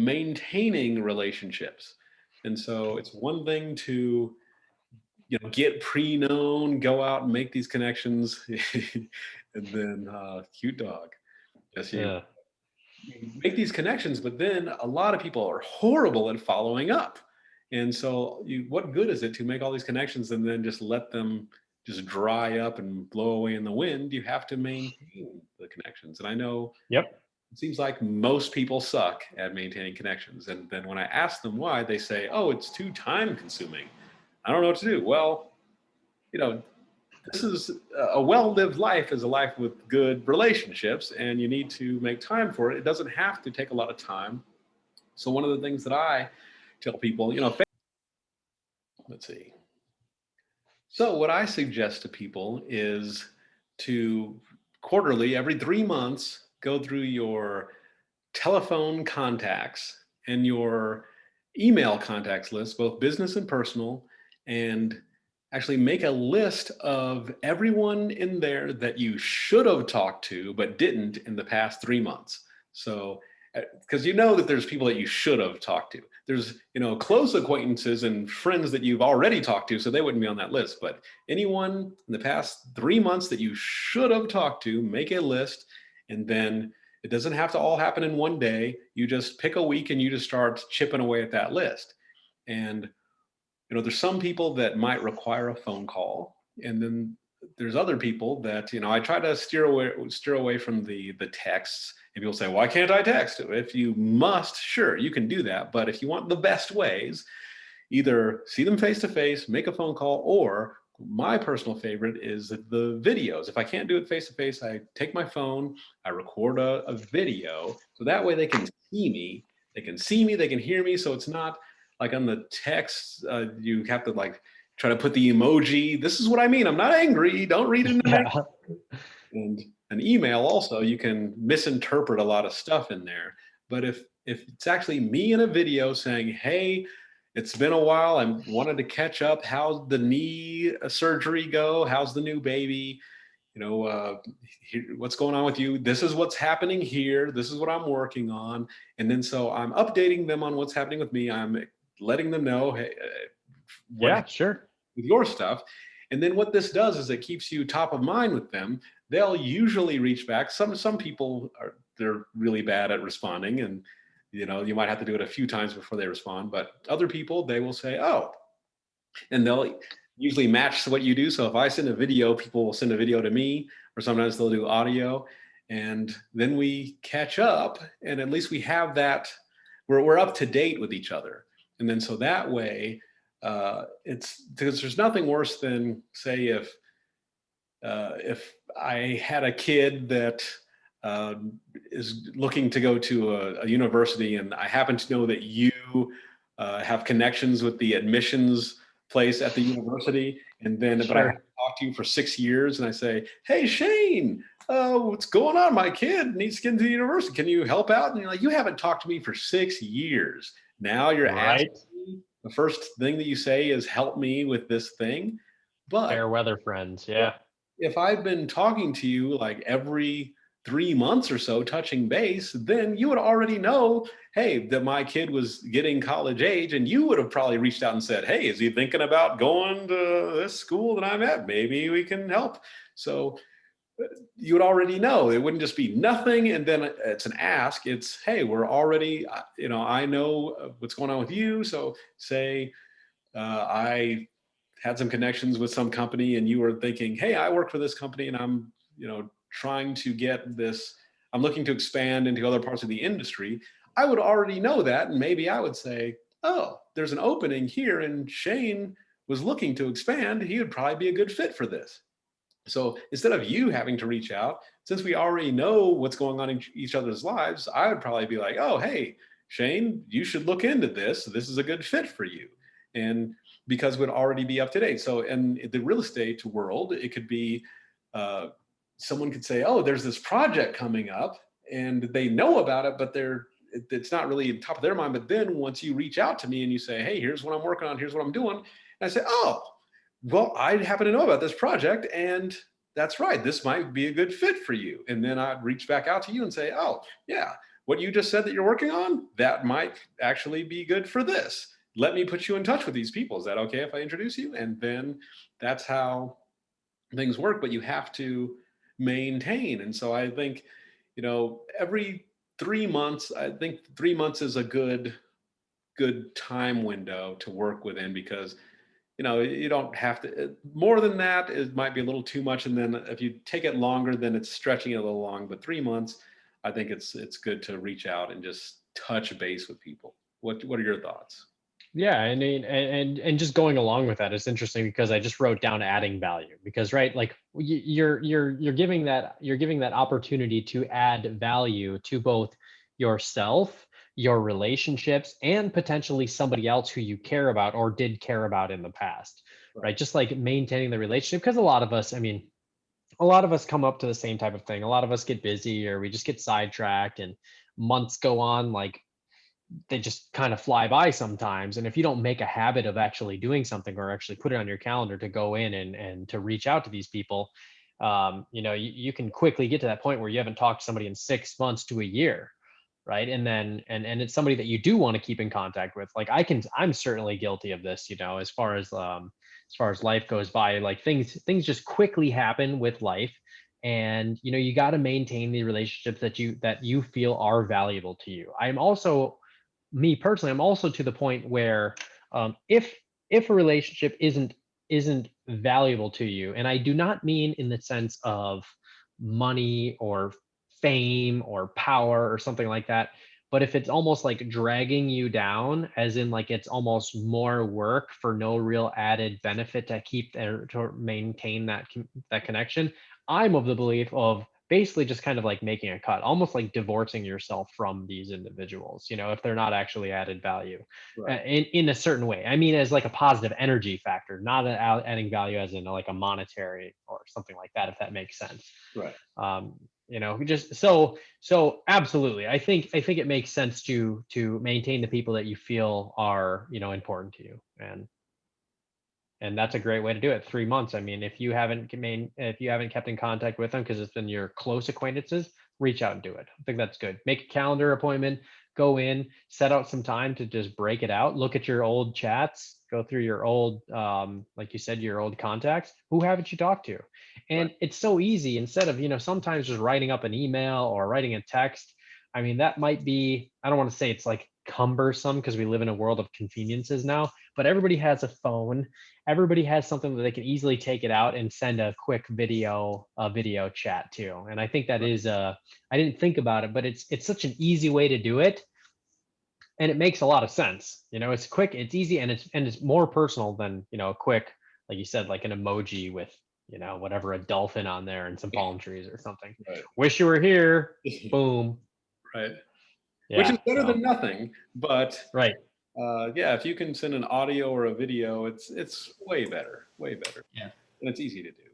maintaining relationships. And so it's one thing to, get pre-known, go out and make these connections, and then cute dog. Yes, Yeah. you make these connections, but then a lot of people are horrible at following up. And so what good is it to make all these connections and then just let them just dry up and blow away in the wind? You have to maintain the connections. And I know Yep. it seems like most people suck at maintaining connections. And then when I ask them why, they say, oh, it's too time consuming. I don't know what to do. Well, you know, this is a well-lived life is a life with good relationships, and you need to make time for it. It doesn't have to take a lot of time. So one of the things that I tell people, let's see. So what I suggest to people is to quarterly, every 3 months, go through your telephone contacts and your email contacts list, both business and personal, and actually make a list of everyone in there that you should have talked to but didn't in the past 3 months. So, because that there's people that you should have talked to. There's, close acquaintances and friends that you've already talked to, so they wouldn't be on that list. But anyone in the past 3 months that you should have talked to, make a list, and then it doesn't have to all happen in one day. You just pick a week and you just start chipping away at that list. And there's some people that might require a phone call, and then there's other people that I try to steer away from the texts. And people say, why can't I text? If you must, sure, you can do that. But if you want the best ways, either see them face to face, make a phone call, or my personal favorite is the videos. If I can't do it face to face, I take my phone, I record a video, so that way they can see me. They can see me, they can hear me. So it's not like on the text, you have to like try to put the emoji. This is what I mean. I'm not angry. Don't read it. Yeah. And an email also, you can misinterpret a lot of stuff in there. But if it's actually me in a video saying, hey, it's been a while, I wanted to catch up. How's the knee surgery go? How's the new baby? What's going on with you? This is what's happening here. This is what I'm working on. And then so I'm updating them on what's happening with me. I'm letting them know, hey, what Yeah, sure. with your stuff. And then what this does is it keeps you top of mind with them. They'll usually reach back. Some people they're really bad at responding, and you might have to do it a few times before they respond. But other people, they will say, oh, and they'll usually match what you do. So if I send a video, people will send a video to me, or sometimes they'll do audio, and then we catch up, and at least we have that. We're up to date with each other, and then so that way, it's because there's nothing worse than, say, if I had a kid that is looking to go to a university, and I happen to know that you have connections with the admissions place at the university, and then but I Sure. haven't talked to you for 6 years, and I say, "Hey, Shane, what's going on? My kid needs to get into the university. Can you help out?" And you're like, "You haven't talked to me for 6 years. Now you're asking Right. me. The first thing that you say is help me with this thing." But Fair weather friends. Yeah. if I've been talking to you like every 3 months or so, touching base, then you would already know, hey, that my kid was getting college age, and you would have probably reached out and said, hey, is he thinking about going to this school that I'm at? Maybe we can help. So you would already know. It wouldn't just be nothing and then it's an ask. It's, hey, we're already, I know what's going on with you. So say I had some connections with some company, and you were thinking, hey, I work for this company, and I'm trying to get this, I'm looking to expand into other parts of the industry. I would already know that, and maybe I would say, oh, there's an opening here and Shane was looking to expand. He would probably be a good fit for this. So instead of you having to reach out, since we already know what's going on in each other's lives, I would probably be like, oh, hey, Shane, you should look into this. This is a good fit for you. And because we'd already be up to date. So in the real estate world, it could be uh, someone could say, oh, there's this project coming up, and they know about it, but it's not really top of their mind. But then once you reach out to me and you say, hey, here's what I'm working on, here's what I'm doing, and I say, oh, well, I happen to know about this project, and that's right, this might be a good fit for you. And then I'd reach back out to you and say, oh, yeah, what you just said that you're working on, that might actually be good for this. Let me put you in touch with these people. Is that okay if I introduce you? And then that's how things work, but you have to maintain. And so I think, every 3 months, I think 3 months is a good time window to work within, because you don't have to more than that. It might be a little too much, and then if you take it longer, then it's stretching it a little long. But 3 months, I think it's good to reach out and just touch base with people. What are your thoughts? Yeah, I mean, and just going along with that, it's interesting because I just wrote down adding value because, right, like you're giving that opportunity to add value to both yourself, your relationships, and potentially somebody else who you care about or did care about in the past, Right. right? Just like maintaining the relationship, because a lot of us, I mean, a lot of us come up to the same type of thing. A lot of us get busy or we just get sidetracked and months go on like they just kind of fly by sometimes. And if you don't make a habit of actually doing something or actually put it on your calendar to go in and to reach out to these people, you can quickly get to that point where you haven't talked to somebody in 6 months to a year, right? And then and it's somebody that you do want to keep in contact with. Like I'm certainly guilty of this, as far as life goes by, like things just quickly happen with life. And you got to maintain the relationships that you feel are valuable to you. I'm also, me personally, I'm also to the point where, if a relationship isn't valuable to you, and I do not mean in the sense of money or fame or power or something like that, but if it's almost like dragging you down, as in like it's almost more work for no real added benefit to keep there to maintain that connection, I'm of the belief of basically just kind of like making a cut, almost like divorcing yourself from these individuals, if they're not actually added value, Right. in a certain way. I mean, as like a positive energy factor, not adding value as in like a monetary or something like that, if that makes sense. Right. Just so absolutely. I think it makes sense to maintain the people that you feel are, important to you. And that's a great way to do it. 3 months. I mean, if you haven't kept in contact with them because it's been your close acquaintances, reach out and do it. I think that's good. Make a calendar appointment, go in, set out some time to just break it out. Look at your old chats, go through your old, like you said, your old contacts. Who haven't you talked to? Right. And it's so easy, instead of, sometimes just writing up an email or writing a text. I mean, that might be, I don't want to say it's like cumbersome because we live in a world of conveniences now, but everybody has a phone, everybody has something that they can easily take it out and send a quick video chat to. And I think that Right. is, I didn't think about it, but it's such an easy way to do it, and it makes a lot of sense. It's quick, it's easy, and it's more personal than, a quick, like you said, like an emoji with, whatever, a dolphin on there and some palm trees or something. Right. Wish you were here. Boom. Right. Which is Yeah, better so than nothing. But right. yeah, if you can send an audio or a video, it's way better, and it's easy to do.